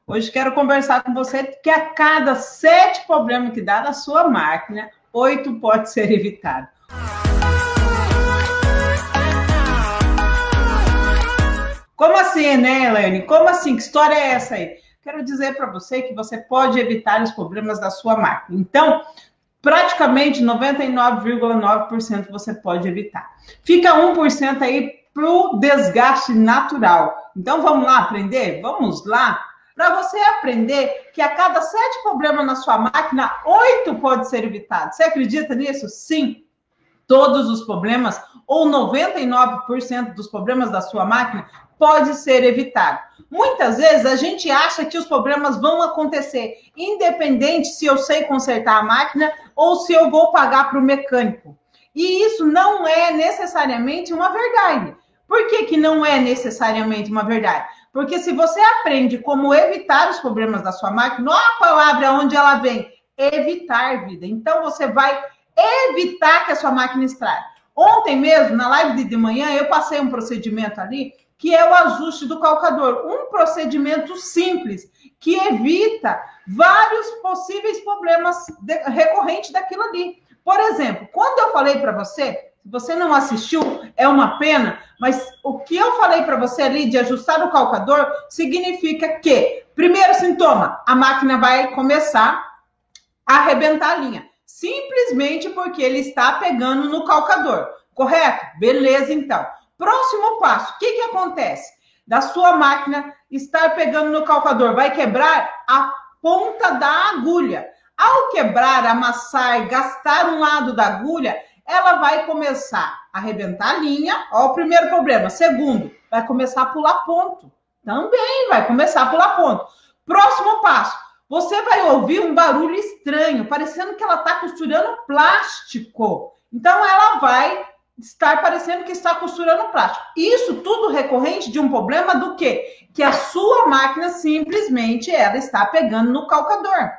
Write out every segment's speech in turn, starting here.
Hoje quero conversar com você que a cada 7 problemas que dá na sua máquina, 8 pode ser evitado. Como assim, né, Elaine? Como assim? Que história é essa aí? Quero dizer para você que você pode evitar os problemas da sua máquina. Então, praticamente 99,9% você pode evitar. Fica 1% aí para o desgaste natural. Então, vamos lá aprender? Vamos lá? Para você aprender que a cada 7 problemas na sua máquina, 8 pode ser evitado. Você acredita nisso? Sim. Todos os problemas, ou 99% dos problemas da sua máquina, pode ser evitado. Muitas vezes a gente acha que os problemas vão acontecer, independente se eu sei consertar a máquina ou se eu vou pagar para o mecânico. E isso não é necessariamente uma verdade. Por que não é necessariamente uma verdade? Porque se você aprende como evitar os problemas da sua máquina, olha a palavra onde ela vem, evitar, vida. Então você vai evitar que a sua máquina estrague. Ontem mesmo, na live de manhã, eu passei um procedimento ali, que é o ajuste do calcador. Um procedimento simples, que evita vários possíveis problemas recorrentes daquilo ali. Por exemplo, quando eu falei para você, se você não assistiu, é uma pena, mas o que eu falei para você ali de ajustar o calcador, significa que, primeiro sintoma, a máquina vai começar a arrebentar a linha. Simplesmente porque ele está pegando no calcador, correto? Beleza, então. Próximo passo, o que acontece? Da sua máquina estar pegando no calcador, vai quebrar a ponta da agulha. Ao quebrar, amassar, gastar um lado da agulha, ela vai começar a arrebentar a linha. Ó, o primeiro problema. Segundo, vai começar a pular ponto. Também vai começar a pular ponto. Próximo passo. Você vai ouvir um barulho estranho, parecendo que ela está costurando plástico. Então, ela vai estar parecendo que está costurando plástico. Isso tudo recorrente de um problema do quê? Que a sua máquina simplesmente ela está pegando no calcador.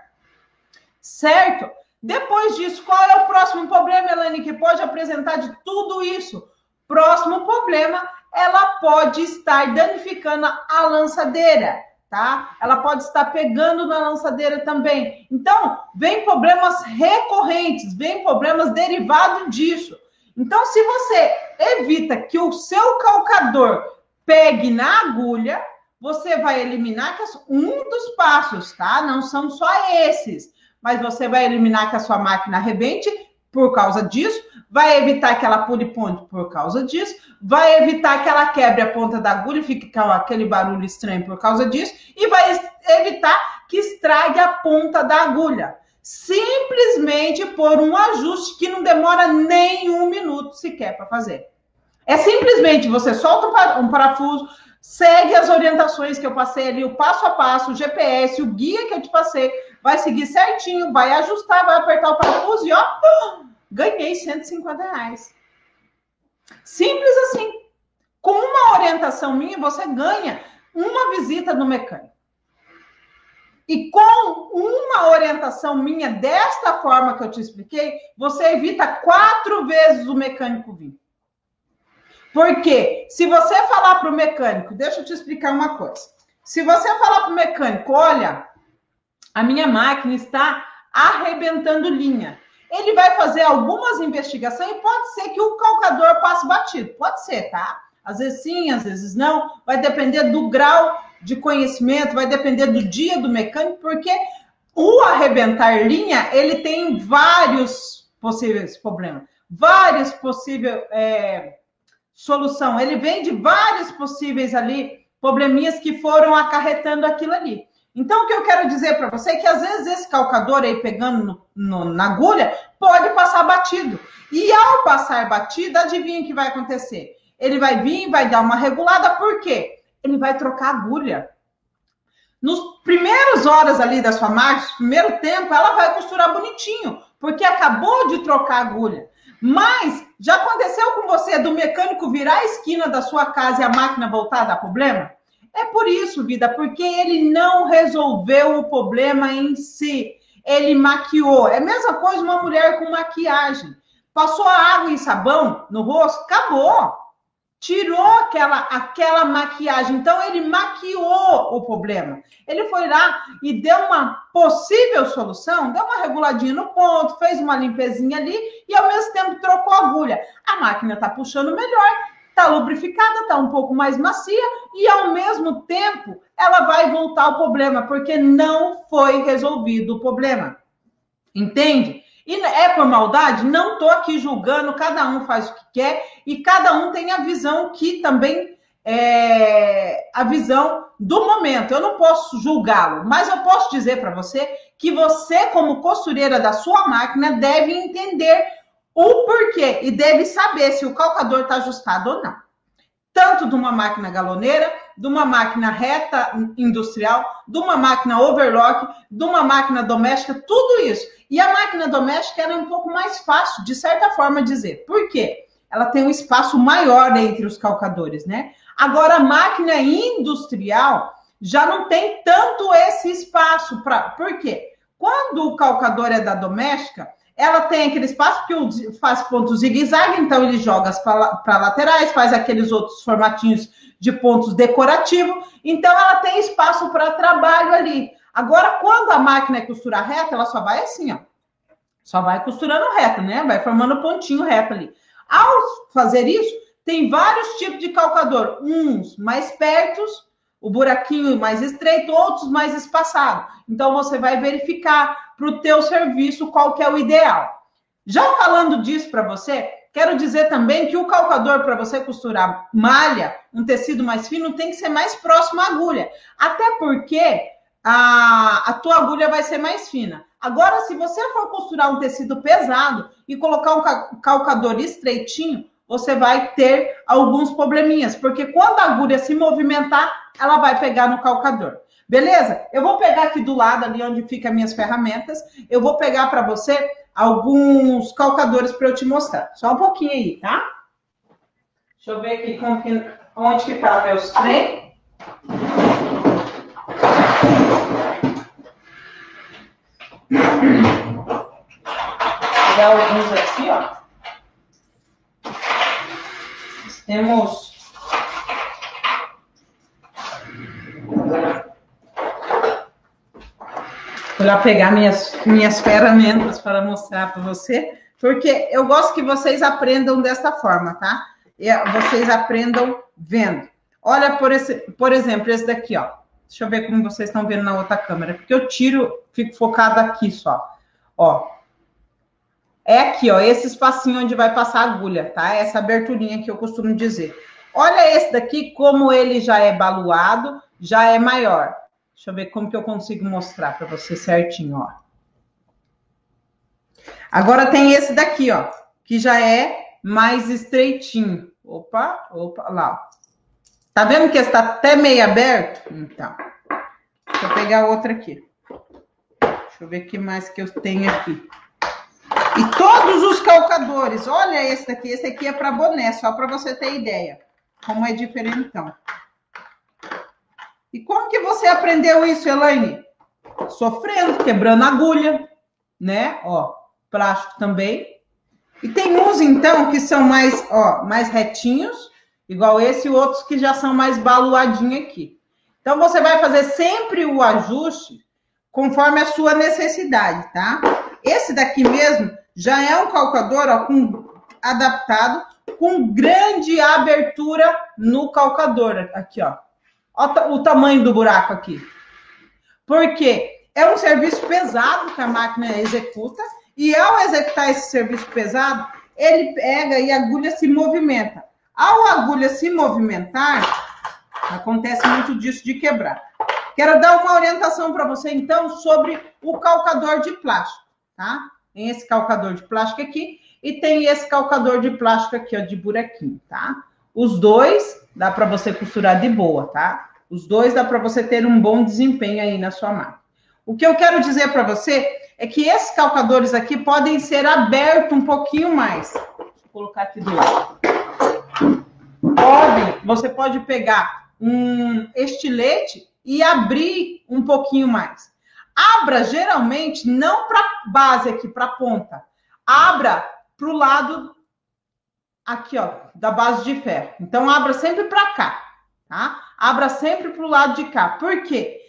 Certo? Depois disso, qual é o próximo problema, Elaine, que pode apresentar de tudo isso? Próximo problema, ela pode estar danificando a lançadeira. Tá? Ela pode estar pegando na lançadeira também. Então, vem problemas recorrentes, vem problemas derivados disso. Então, se você evita que o seu calcador pegue na agulha, você vai eliminar um dos passos, tá? Não são só esses, mas você vai eliminar que a sua máquina arrebente por causa disso, vai evitar que ela pule ponto por causa disso, vai evitar que ela quebre a ponta da agulha e fique com aquele barulho estranho por causa disso, e vai evitar que estrague a ponta da agulha. Simplesmente por um ajuste que não demora nem 1 minuto sequer para fazer. É simplesmente você solta um parafuso, segue as orientações que eu passei ali, o passo a passo, o GPS, o guia que eu te passei, vai seguir certinho, vai ajustar, vai apertar o parafuso e ó, ganhei R$150. Simples assim. Com uma orientação minha, você ganha uma visita no mecânico. E com uma orientação minha, desta forma que eu te expliquei, você evita 4 vezes o mecânico vir. Porque se você falar para o mecânico, deixa eu te explicar uma coisa. Se você falar para o mecânico, olha, a minha máquina está arrebentando linha. Ele vai fazer algumas investigações e pode ser que o calcador passe batido. Pode ser, tá? Às vezes sim, às vezes não. Vai depender do grau de conhecimento, vai depender do dia do mecânico, porque o arrebentar linha, ele tem vários possíveis problemas, várias possíveis solução. Ele vem de vários possíveis ali, probleminhas que foram acarretando aquilo ali. Então, o que eu quero dizer para você é que, às vezes, esse calcador aí pegando na agulha pode passar batido. E, ao passar batido, adivinha o que vai acontecer? Ele vai vir e vai dar uma regulada, por quê? Ele vai trocar agulha. Nos primeiros horas ali da sua máquina, no primeiro tempo, ela vai costurar bonitinho, porque acabou de trocar agulha. Mas, já aconteceu com você do mecânico virar a esquina da sua casa e a máquina voltar a dar problema? É por isso, vida, porque ele não resolveu o problema em si. Ele maquiou. É a mesma coisa uma mulher com maquiagem. Passou a água e sabão no rosto, acabou. tirou aquela maquiagem. Então, ele maquiou o problema. Ele foi lá e deu uma possível solução, deu uma reguladinha no ponto, fez uma limpezinha ali e, ao mesmo tempo, trocou a agulha. A máquina está puxando melhor, está lubrificada, está um pouco mais macia e, ao mesmo tempo, ela vai voltar ao problema, porque não foi resolvido o problema. Entende? E é por maldade? Não estou aqui julgando, cada um faz o que quer e cada um tem a visão que também é a visão do momento. Eu não posso julgá-lo, mas eu posso dizer para você que você, como costureira da sua máquina, deve entender o porquê e deve saber se o calcador está ajustado ou não. Tanto de uma máquina galoneira, de uma máquina reta industrial, de uma máquina overlock, de uma máquina doméstica, tudo isso. E a máquina doméstica era um pouco mais fácil, de certa forma, dizer. Por quê? Ela tem um espaço maior entre os calcadores, né? Agora, a máquina industrial já não tem tanto esse espaço. Por quê? Quando o calcador é da doméstica, ela tem aquele espaço que faz pontos zigue-zague, então ele joga para laterais, faz aqueles outros formatinhos de pontos decorativos, então ela tem espaço para trabalho ali. Agora, quando a máquina é costura reta, ela só vai assim, ó. Só vai costurando reto, né? Vai formando pontinho reto ali. Ao fazer isso, tem vários tipos de calcador. Uns mais pertos, o buraquinho mais estreito, outros mais espaçado. Então, você vai verificar para o teu serviço qual que é o ideal. Já falando disso para você, quero dizer também que o calcador, para você costurar malha, um tecido mais fino, tem que ser mais próximo à agulha. Até porque a tua agulha vai ser mais fina. Agora, se você for costurar um tecido pesado e colocar um calcador estreitinho, você vai ter alguns probleminhas, porque quando a agulha se movimentar, ela vai pegar no calcador. Beleza? Eu vou pegar aqui do lado, ali onde ficam minhas ferramentas, eu vou pegar para você alguns calcadores para eu te mostrar. Só um pouquinho aí, tá? Deixa eu ver aqui onde que tá meus trem. Vou pegar alguns aqui, ó. Temos vou lá pegar minhas ferramentas para mostrar para você, porque eu gosto que vocês aprendam desta forma, tá? Vocês aprendam vendo. Olha, por exemplo, esse daqui, ó. Deixa eu ver como vocês estão vendo na outra câmera, porque eu fico focado aqui só. Ó. É aqui, ó, esse espacinho onde vai passar a agulha, tá? Essa aberturinha que eu costumo dizer. Olha esse daqui, como ele já é baluado, já é maior. Deixa eu ver como que eu consigo mostrar para você certinho, ó. Agora tem esse daqui, ó, que já é mais estreitinho. Opa, lá, ó. Tá vendo que está até meio aberto? Então, deixa eu pegar outra aqui. Deixa eu ver o que mais que eu tenho aqui. E todos os calcadores, olha esse aqui é para boné, só para você ter ideia. Como é diferentão. E como que você aprendeu isso, Elaine? Sofrendo, quebrando agulha, né? Ó, plástico também. E tem uns, então, que são mais, ó, mais retinhos, igual esse, e outros que já são mais baluadinhos aqui. Então, você vai fazer sempre o ajuste conforme a sua necessidade, tá? Esse daqui mesmo já é um calcador, ó, adaptado, com grande abertura no calcador. Aqui, ó. Olha o tamanho do buraco aqui. Porque é um serviço pesado que a máquina executa, e ao executar esse serviço pesado, ele pega e a agulha se movimenta. Ao agulha se movimentar, acontece muito disso de quebrar. Quero dar uma orientação para você, então, sobre o calcador de plástico, tá? Tem esse calcador de plástico aqui e tem esse calcador de plástico aqui, ó, de buraquinho, tá? Os dois dá para você costurar de boa, tá? Os dois dá para você ter um bom desempenho aí na sua máquina. O que eu quero dizer para você é que esses calcadores aqui podem ser abertos um pouquinho mais. Deixa eu colocar aqui do lado. Você pode pegar um estilete e abrir um pouquinho mais. Abra geralmente não para base aqui, para ponta. Abra para o lado aqui, ó, da base de ferro. Então, abra sempre para cá, tá? Abra sempre para o lado de cá. Por quê?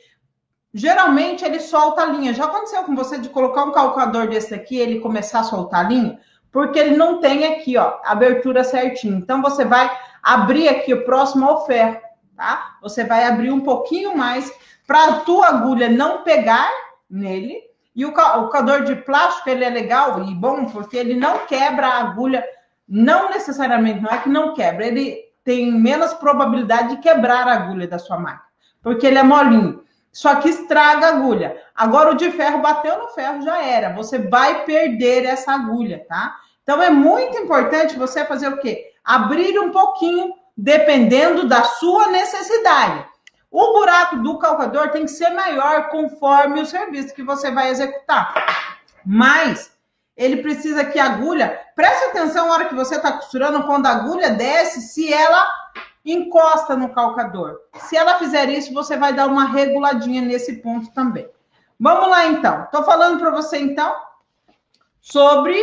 Geralmente, ele solta a linha. Já aconteceu com você de colocar um calcador desse aqui, ele começar a soltar a linha? Porque ele não tem aqui, ó, abertura certinho. Então, você vai abrir aqui o próximo ao ferro, tá? Você vai abrir um pouquinho mais para a tua agulha não pegar nele. E o calcador de plástico, ele é legal e bom porque ele não quebra a agulha. Não necessariamente, não é que não quebra, ele tem menos probabilidade de quebrar a agulha da sua máquina, porque ele é molinho. Só que estraga a agulha. Agora o de ferro bateu no ferro, já era. Você vai perder essa agulha, tá? Então é muito importante você fazer o quê? Abrir um pouquinho, dependendo da sua necessidade. O buraco do calcador tem que ser maior conforme o serviço que você vai executar. Mas ele precisa que a agulha... Preste atenção na hora que você está costurando, quando a agulha desce, se ela encosta no calcador. Se ela fizer isso, você vai dar uma reguladinha nesse ponto também. Vamos lá, então. Estou falando para você, então, sobre...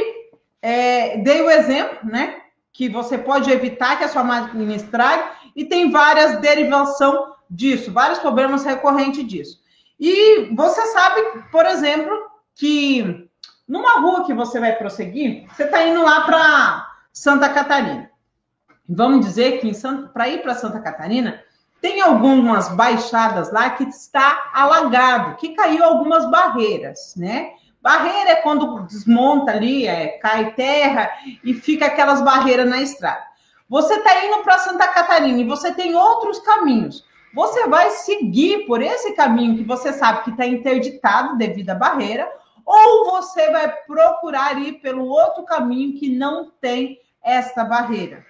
dei o exemplo, né? Que você pode evitar que a sua máquina estrague e tem várias derivações disso, vários problemas recorrentes disso. E você sabe, por exemplo, que numa rua que você vai prosseguir, você está indo lá para Santa Catarina. Vamos dizer que para ir para Santa Catarina, tem algumas baixadas lá que está alagado, que caiu algumas barreiras, né? Barreira é quando desmonta ali, cai terra e fica aquelas barreiras na estrada. Você está indo para Santa Catarina e você tem outros caminhos. Você vai seguir por esse caminho que você sabe que está interditado devido à barreira, ou você vai procurar ir pelo outro caminho que não tem esta barreira.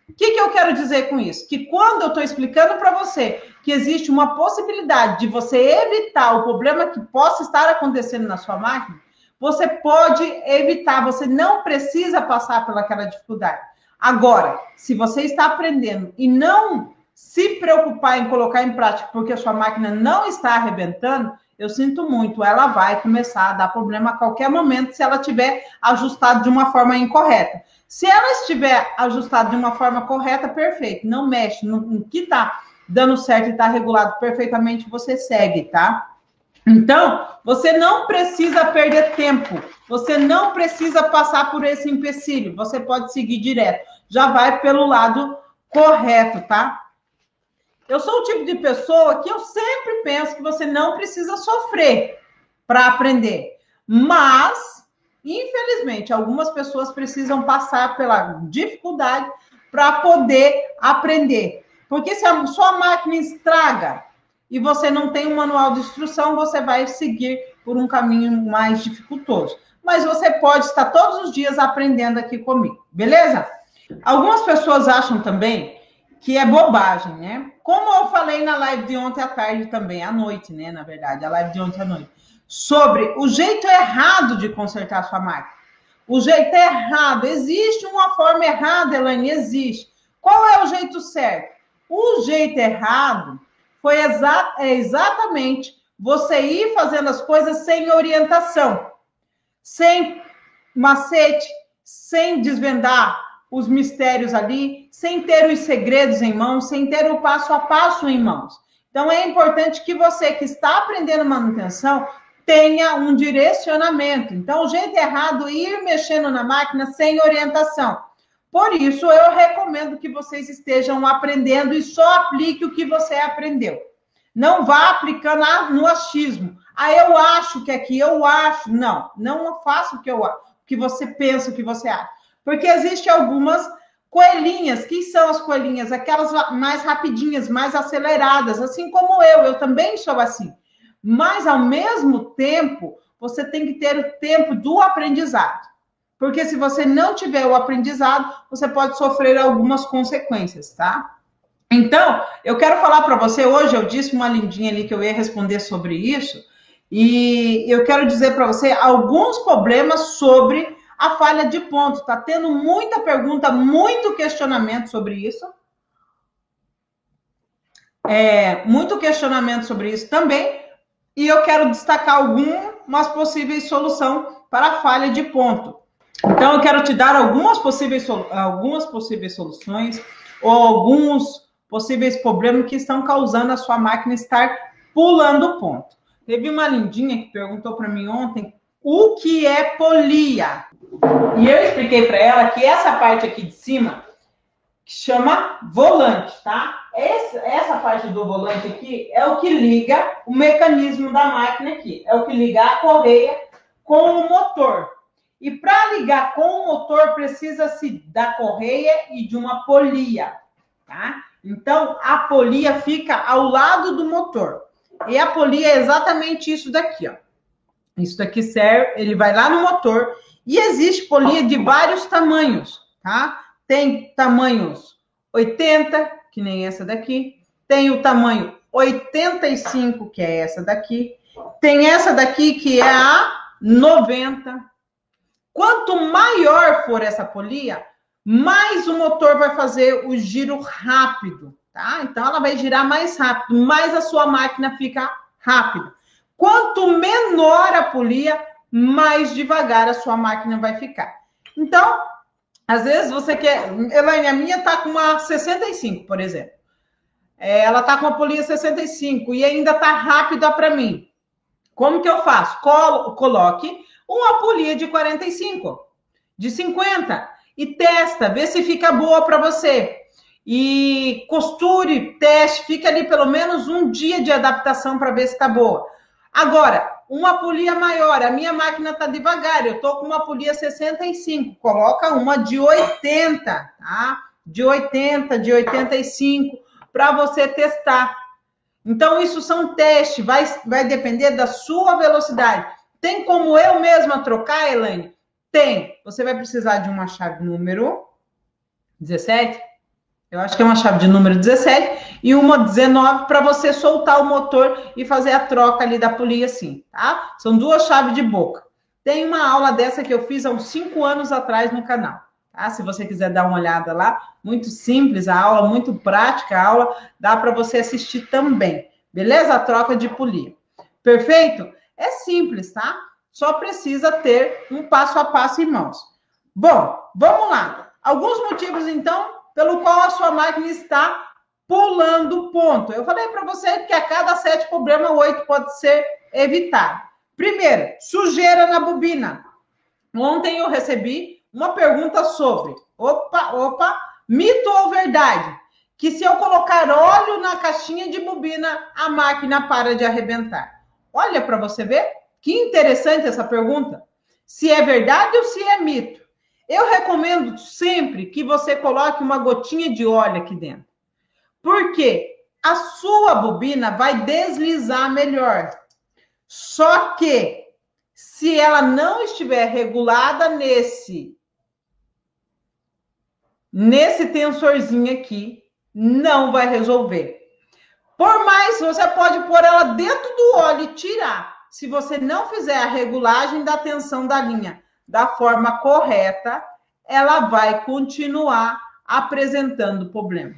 O que eu quero dizer com isso? Que quando eu estou explicando para você que existe uma possibilidade de você evitar o problema que possa estar acontecendo na sua máquina, você pode evitar, você não precisa passar pelaquela dificuldade. Agora, se você está aprendendo e não se preocupar em colocar em prática porque a sua máquina não está arrebentando, eu sinto muito, ela vai começar a dar problema a qualquer momento se ela estiver ajustada de uma forma incorreta. Se ela estiver ajustada de uma forma correta, perfeito, não mexe, no que está dando certo e está regulado perfeitamente, você segue, tá? Então, você não precisa perder tempo, você não precisa passar por esse empecilho, você pode seguir direto, já vai pelo lado correto, tá? Eu sou o tipo de pessoa que eu sempre penso que você não precisa sofrer para aprender. Mas, infelizmente, algumas pessoas precisam passar pela dificuldade para poder aprender. Porque se a sua máquina estraga e você não tem um manual de instrução, você vai seguir por um caminho mais dificultoso. Mas você pode estar todos os dias aprendendo aqui comigo, beleza? Algumas pessoas acham também que é bobagem, né? Como eu falei na live de ontem à tarde também, à noite, né? Na verdade, a live de ontem à noite, sobre o jeito errado de consertar a sua máquina. O jeito errado. Existe uma forma errada, Elaine? Existe. Qual é o jeito certo? O jeito errado foi exatamente você ir fazendo as coisas sem orientação, sem macete, sem desvendar os mistérios ali, sem ter os segredos em mãos, sem ter o passo a passo em mãos. Então, é importante que você que está aprendendo manutenção tenha um direcionamento. Então, o jeito errado é ir mexendo na máquina sem orientação. Por isso, eu recomendo que vocês estejam aprendendo e só aplique o que você aprendeu. Não vá aplicando no achismo. Eu acho que aqui, eu acho. Não faça o que você pensa, o que você acha. Porque existem algumas coelhinhas. Que são as coelhinhas? Aquelas mais rapidinhas, mais aceleradas, assim como eu também sou assim. Mas, ao mesmo tempo, você tem que ter o tempo do aprendizado. Porque se você não tiver o aprendizado, você pode sofrer algumas consequências, tá? Então, eu quero falar para você, hoje eu disse uma lindinha ali que eu ia responder sobre isso, e eu quero dizer para você alguns problemas sobre a falha de ponto. Está tendo muita pergunta, muito questionamento sobre isso. Muito questionamento sobre isso também. E eu quero destacar algumas possíveis soluções para a falha de ponto. Então, eu quero te dar algumas possíveis soluções ou alguns possíveis problemas que estão causando a sua máquina estar pulando o ponto. Teve uma lindinha que perguntou para mim ontem o que é polia. E eu expliquei para ela que essa parte aqui de cima chama volante, tá? Essa parte do volante aqui é o que liga o mecanismo da máquina aqui. É o que liga a correia com o motor. E para ligar com o motor, precisa-se da correia e de uma polia, tá? Então, a polia fica ao lado do motor. E a polia é exatamente isso daqui, ó. Isso daqui serve, ele vai lá no motor. E existe polia de vários tamanhos, tá? Tem tamanhos 80, que nem essa daqui. Tem o tamanho 85, que é essa daqui. Tem essa daqui, que é a 90. Quanto maior for essa polia, mais o motor vai fazer o giro rápido, tá? Então, ela vai girar mais rápido, mais a sua máquina fica rápida. Quanto menor a polia, mais devagar a sua máquina vai ficar. Então, às vezes você quer... Elaine, a minha tá com uma 65, por exemplo. Ela tá com uma polia 65 e ainda tá rápida para mim. Como que eu faço? Coloque uma polia de 45, de 50 e testa, vê se fica boa para você. E costure, teste, fica ali pelo menos um dia de adaptação para ver se tá boa. Agora, uma polia maior, a minha máquina tá devagar, eu tô com uma polia 65, coloca uma de 80, tá? De 80, de 85, para você testar. Então, isso são testes, vai depender da sua velocidade. Tem como eu mesma trocar, Elaine? Tem. Você vai precisar de uma chave número 17. Eu acho que é uma chave de número 17 e uma 19 para você soltar o motor e fazer a troca ali da polia assim, tá? São duas chaves de boca. Tem uma aula dessa que eu fiz há uns 5 anos atrás no canal, tá? Se você quiser dar uma olhada lá, muito simples a aula, muito prática a aula, dá para você assistir também, beleza? A troca de polia. Perfeito? É simples, tá? Só precisa ter um passo a passo em mãos. Bom, vamos lá. Alguns motivos, então, pelo qual a sua máquina está pulando o ponto. Eu falei para você que a cada 7 problemas, 8 pode ser evitado. Primeiro, sujeira na bobina. Ontem eu recebi uma pergunta sobre, mito ou verdade? Que se eu colocar óleo na caixinha de bobina, a máquina para de arrebentar. Olha para você ver, que interessante essa pergunta. Se é verdade ou se é mito. Eu recomendo sempre que você coloque uma gotinha de óleo aqui dentro. Porque a sua bobina vai deslizar melhor. Só que, se ela não estiver regulada nesse tensorzinho aqui, não vai resolver. Por mais, você pode pôr ela dentro do óleo e tirar. Se você não fizer a regulagem da tensão da linha da forma correta, ela vai continuar apresentando problema.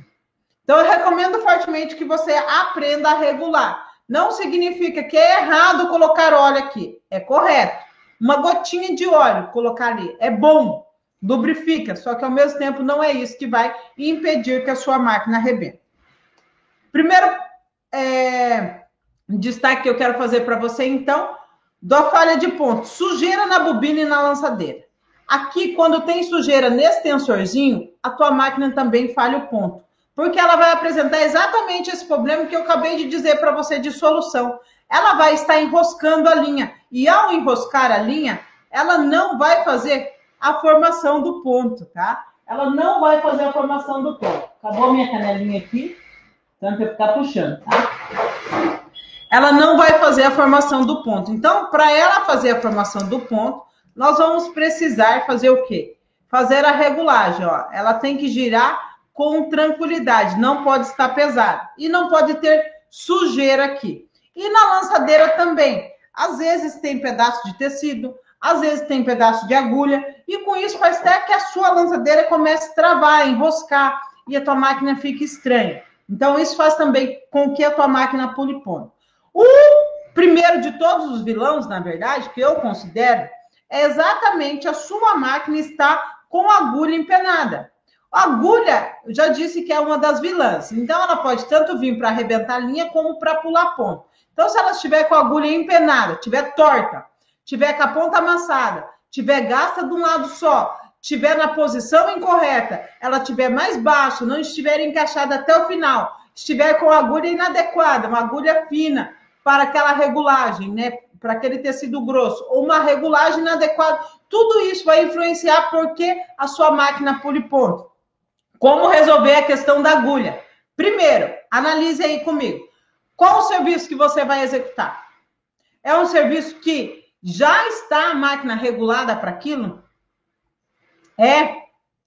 Então, eu recomendo fortemente que você aprenda a regular. Não significa que é errado colocar óleo aqui. É correto. Uma gotinha de óleo, colocar ali, é bom. Lubrifica, só que ao mesmo tempo não é isso que vai impedir que a sua máquina arrebente. Primeiro destaque que eu quero fazer para você, então, da falha de ponto. Sujeira na bobina e na lançadeira. Aqui, quando tem sujeira nesse tensorzinho, a tua máquina também falha o ponto. Porque ela vai apresentar exatamente esse problema que eu acabei de dizer para você de solução. Ela vai estar enroscando a linha. E ao enroscar a linha, ela não vai fazer a formação do ponto, tá? Ela não vai fazer a formação do ponto. Acabou a minha canelinha aqui. Tanto eu ficar puxando, tá? Ela não vai fazer a formação do ponto. Então, para ela fazer a formação do ponto, nós vamos precisar fazer o quê? Fazer a regulagem, ó. Ela tem que girar com tranquilidade, não pode estar pesada. E não pode ter sujeira aqui. E na lançadeira também. Às vezes tem pedaço de tecido, às vezes tem pedaço de agulha, e com isso faz até que a sua lançadeira comece a travar, enroscar, e a tua máquina fique estranha. Então, isso faz também com que a tua máquina pule ponto. O primeiro de todos os vilões, na verdade, que eu considero, é exatamente a sua máquina está com a agulha empenada. A agulha, eu já disse que é uma das vilãs, então ela pode tanto vir para arrebentar a linha como para pular ponto. Então, se ela estiver com a agulha empenada, estiver torta, estiver com a ponta amassada, estiver gasta de um lado só, estiver na posição incorreta, ela estiver mais baixa, não estiver encaixada até o final, estiver com a agulha inadequada, uma agulha fina para aquela regulagem, né, para aquele tecido grosso, ou uma regulagem inadequada, tudo isso vai influenciar porque a sua máquina pule ponto. Como resolver a questão da agulha? Primeiro, analise aí comigo. Qual o serviço que você vai executar? É um serviço que já está a máquina regulada para aquilo?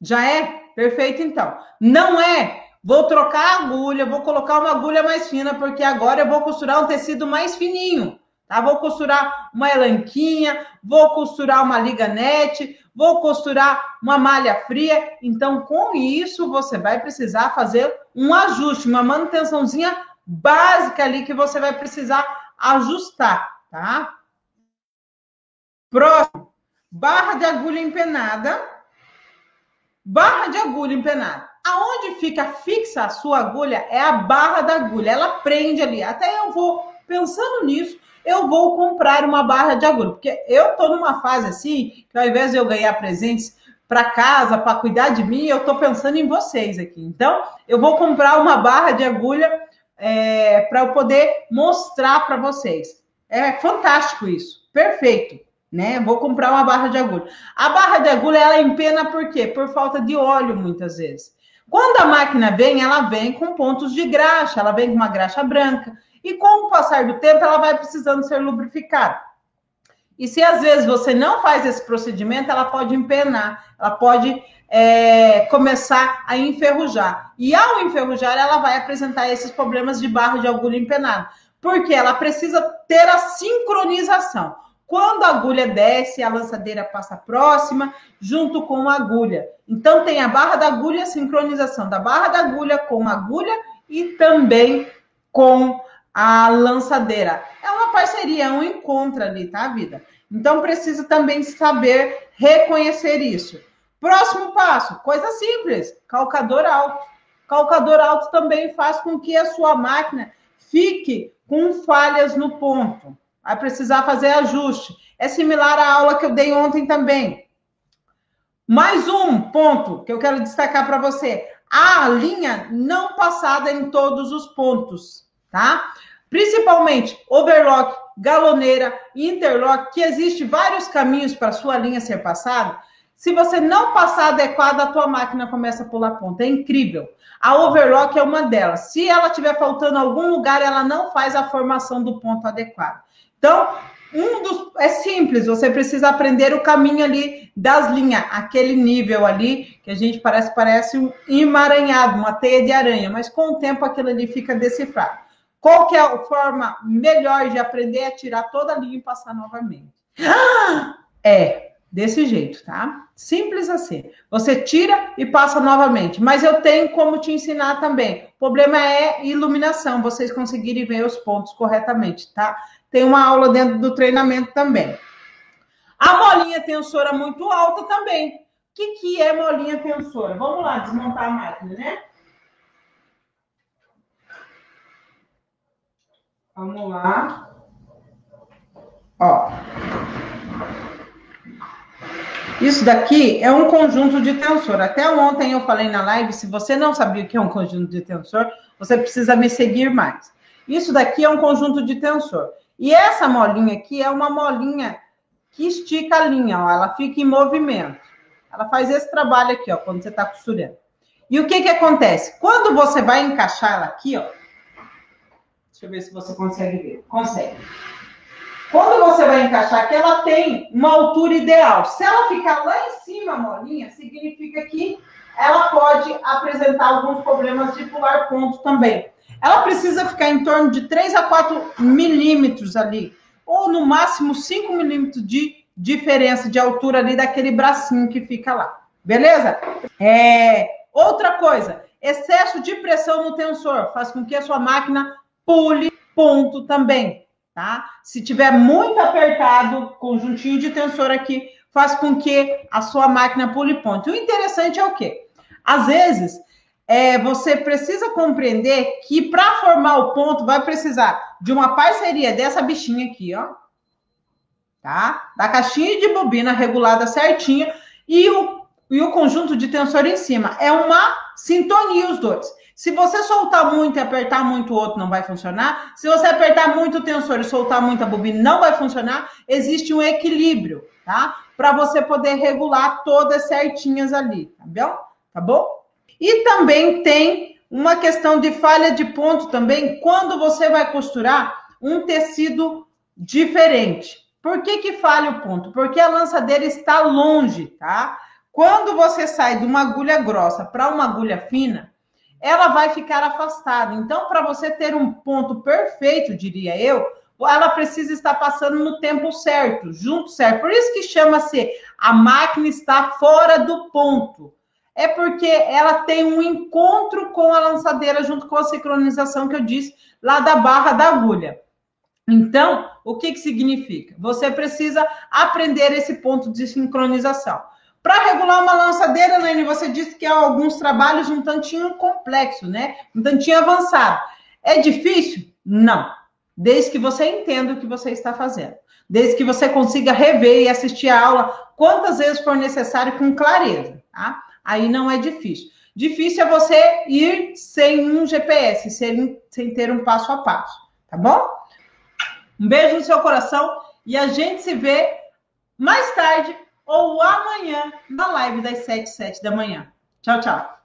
Já é? Perfeito, então. Não é, vou trocar a agulha, vou colocar uma agulha mais fina, porque agora eu vou costurar um tecido mais fininho, tá? Vou costurar uma elanquinha, vou costurar uma liganete, vou costurar uma malha fria. Então, com isso, você vai precisar fazer um ajuste, uma manutençãozinha básica ali que você vai precisar ajustar, tá? Próximo, barra de agulha empenada. Barra de agulha empenada. Aonde fica fixa a sua agulha é a barra da agulha. Ela prende ali. Até eu vou, pensando nisso, eu vou comprar uma barra de agulha. Porque eu tô numa fase assim, que ao invés de eu ganhar presentes para casa, para cuidar de mim, eu tô pensando em vocês aqui. Então, eu vou comprar uma barra de agulha para eu poder mostrar para vocês. É fantástico isso. Perfeito. Né? Vou comprar uma barra de agulha. A barra de agulha, ela empena por quê? Por falta de óleo, muitas vezes. Quando a máquina vem, ela vem com pontos de graxa, ela vem com uma graxa branca, e com o passar do tempo, ela vai precisando ser lubrificada. E se às vezes você não faz esse procedimento, ela pode empenar, ela pode começar a enferrujar. E ao enferrujar, ela vai apresentar esses problemas de barra de agulha empenada, porque ela precisa ter a sincronização. Quando a agulha desce, a lançadeira passa próxima, junto com a agulha. Então, tem a barra da agulha, a sincronização da barra da agulha com a agulha e também com a lançadeira. É uma parceria, é um encontro ali, tá, vida? Então, precisa também saber reconhecer isso. Próximo passo, coisa simples, calcador alto. Calcador alto também faz com que a sua máquina fique com falhas no ponto. Vai precisar fazer ajuste. É similar à aula que eu dei ontem também. Mais um ponto que eu quero destacar para você. A linha não passada em todos os pontos, tá? Principalmente overlock, galoneira, interlock, que existe vários caminhos para a sua linha ser passada. Se você não passar adequado, a tua máquina começa a pular ponto. É incrível. A overlock é uma delas. Se ela estiver faltando em algum lugar, ela não faz a formação do ponto adequado. Então, é simples, você precisa aprender o caminho ali das linhas, aquele nível ali, que a gente parece um emaranhado, uma teia de aranha, mas com o tempo aquilo ali fica decifrado. Qual que é a forma melhor de aprender? É tirar toda a linha e passar novamente. Desse jeito, tá? Simples assim. Você tira e passa novamente. Mas eu tenho como te ensinar também. O problema é iluminação, vocês conseguirem ver os pontos corretamente, tá? Tem uma aula dentro do treinamento também. A molinha tensora muito alta também. O que é molinha tensora? Vamos lá, desmontar a máquina, né? Vamos lá. Ó. Isso daqui é um conjunto de tensor. Até ontem eu falei na live, se você não sabia o que é um conjunto de tensor, você precisa me seguir mais. Isso daqui é um conjunto de tensor. E essa molinha aqui é uma molinha que estica a linha, ó, ela fica em movimento. Ela faz esse trabalho aqui, ó, quando você está costurando. E o que acontece? Quando você vai encaixar ela aqui, ó, deixa eu ver se você consegue ver. Consegue. Quando você vai encaixar aqui, ela tem uma altura ideal. Se ela ficar lá em cima, a molinha, significa que ela pode apresentar alguns problemas de pular ponto também. Ela precisa ficar em torno de 3 a 4 milímetros ali, ou no máximo 5 milímetros de diferença de altura ali daquele bracinho que fica lá. Beleza? Outra coisa, excesso de pressão no tensor faz com que a sua máquina pule ponto também. tá? Se tiver muito apertado, conjuntinho de tensor aqui, faz com que a sua máquina pule ponto. O interessante é o quê? Às vezes, você precisa compreender que para formar o ponto, vai precisar de uma parceria dessa bichinha aqui, ó, tá? Da caixinha de bobina regulada certinha e o conjunto de tensor em cima. É uma sintonia os dois. Se você soltar muito e apertar muito o outro, não vai funcionar. Se você apertar muito o tensor e soltar muito a bobina, não vai funcionar. Existe um equilíbrio, tá? Para você poder regular todas certinhas ali, tá bom? Tá bom? E também tem uma questão de falha de ponto também, quando você vai costurar um tecido diferente. Por que falha o ponto? Porque a lançadeira está longe, tá? Quando você sai de uma agulha grossa para uma agulha fina, ela vai ficar afastada. Então, para você ter um ponto perfeito, diria eu, ela precisa estar passando no tempo certo, junto certo. Por isso que chama-se a máquina está fora do ponto. É porque ela tem um encontro com a lançadeira junto com a sincronização que eu disse lá da barra da agulha. Então, o que significa? Você precisa aprender esse ponto de sincronização. Para regular uma lançadeira, Laine, você disse que há alguns trabalhos um tantinho complexo, né? Um tantinho avançado. É difícil? Não. Desde que você entenda o que você está fazendo. Desde que você consiga rever e assistir a aula quantas vezes for necessário com clareza, tá? Aí não é difícil. Difícil é você ir sem um GPS, sem ter um passo a passo, tá bom? Um beijo no seu coração e a gente se vê mais tarde ou amanhã na live das 7 da manhã. Tchau, tchau.